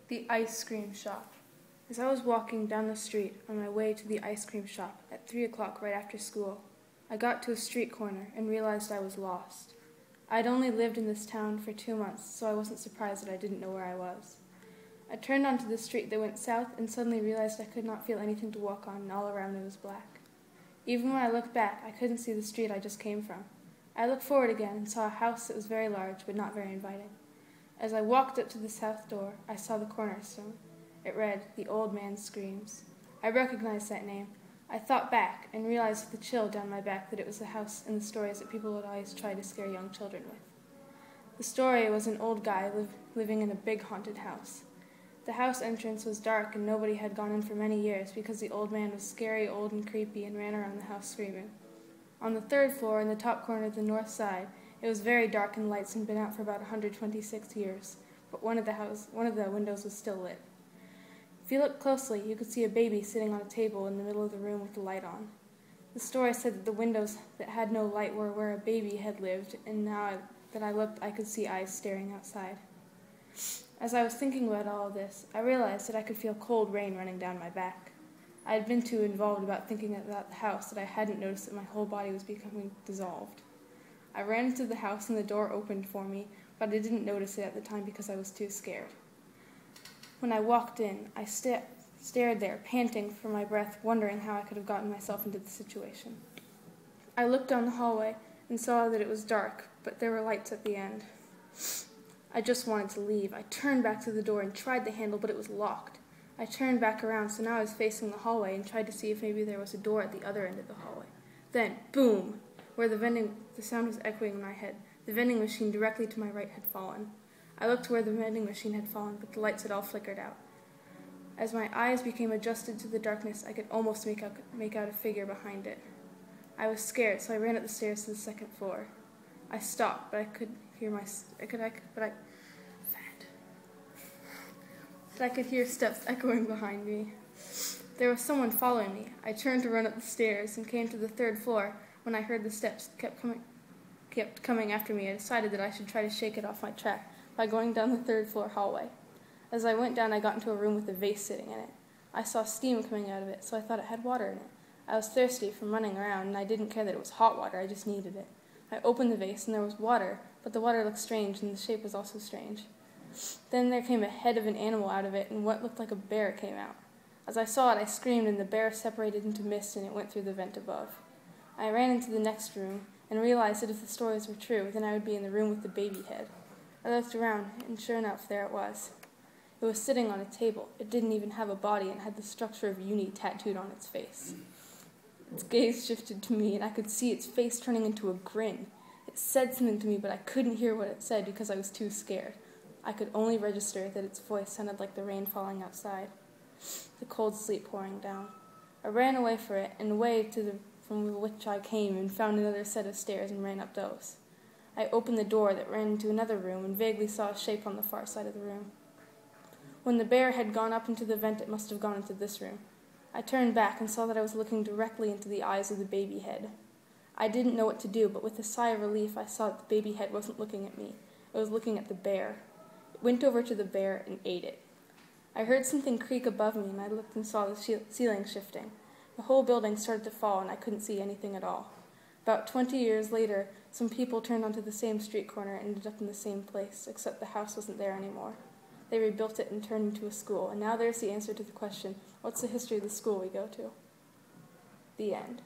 The ice cream shop. As I was walking down the street on my way to the ice cream shop at 3 o'clock right after school, I got to a street corner and realized I was lost. I'd only lived in this town for 2 months, so I wasn't surprised that I didn't know where I was. I turned onto the street that went south and suddenly realized I could not feel anything to walk on and all around me was black. Even when I looked back, I couldn't see the street I just came from. I looked forward again and saw a house that was very large but not very inviting. As I walked up to the south door, I saw the cornerstone. It read, "The Old Man Screams." I recognized that name. I thought back and realized with a chill down my back that it was the house in the stories that people would always try to scare young children with. The story was an old guy living in a big haunted house. The house entrance was dark and nobody had gone in for many years because the old man was scary, old, and creepy and ran around the house screaming. On the third floor, in the top corner of the north side, it was very dark and lights had been out for about 126 years, but one of the windows was still lit. If you looked closely, you could see a baby sitting on a table in the middle of the room with the light on. The story said that the windows that had no light were where a baby had lived, and now that I looked, I could see eyes staring outside. As I was thinking about all of this, I realized that I could feel cold rain running down my back. I had been too involved about thinking about the house that I hadn't noticed that my whole body was becoming dissolved. I ran into the house and the door opened for me, but I didn't notice it at the time because I was too scared. When I walked in, I stared there, panting for my breath, wondering how I could have gotten myself into the situation. I looked down the hallway and saw that it was dark, but there were lights at the end. I just wanted to leave. I turned back to the door and tried the handle, but it was locked. I turned back around, so now I was facing the hallway and tried to see if maybe there was a door at the other end of the hallway. Then, boom! Where the sound was echoing in my head, the vending machine directly to my right had fallen. I looked where the vending machine had fallen, but the lights had all flickered out. As my eyes became adjusted to the darkness, I could almost make out a figure behind it. I was scared, so I ran up the stairs to the second floor. I stopped, but I could hear steps echoing behind me. There was someone following me. I turned to run up the stairs and came to the third floor. When I heard the steps kept coming after me, I decided that I should try to shake it off my track by going down the third floor hallway. As I went down, I got into a room with a vase sitting in it. I saw steam coming out of it, so I thought it had water in it. I was thirsty from running around, and I didn't care that it was hot water, I just needed it. I opened the vase, and there was water, but the water looked strange, and the shape was also strange. Then there came a head of an animal out of it, and what looked like a bear came out. As I saw it, I screamed, and the bear separated into mist, and it went through the vent above. I ran into the next room, and realized that if the stories were true, then I would be in the room with the baby head. I looked around, and sure enough, there it was. It was sitting on a table. It didn't even have a body, and had the structure of uni tattooed on its face. Its gaze shifted to me, and I could see its face turning into a grin. It said something to me, but I couldn't hear what it said because I was too scared. I could only register that its voice sounded like the rain falling outside, the cold sleet pouring down. I ran away from it, and away from which I came, and found another set of stairs and ran up those. I opened the door that ran into another room, and vaguely saw a shape on the far side of the room. When the bear had gone up into the vent, it must have gone into this room. I turned back and saw that I was looking directly into the eyes of the baby head. I didn't know what to do, but with a sigh of relief, I saw that the baby head wasn't looking at me. It was looking at the bear. It went over to the bear and ate it. I heard something creak above me, and I looked and saw the ceiling shifting. The whole building started to fall, and I couldn't see anything at all. About 20 years later, some people turned onto the same street corner and ended up in the same place, except the house wasn't there anymore. They rebuilt it and turned it into a school, and now there's the answer to the question, what's the history of the school we go to? The end.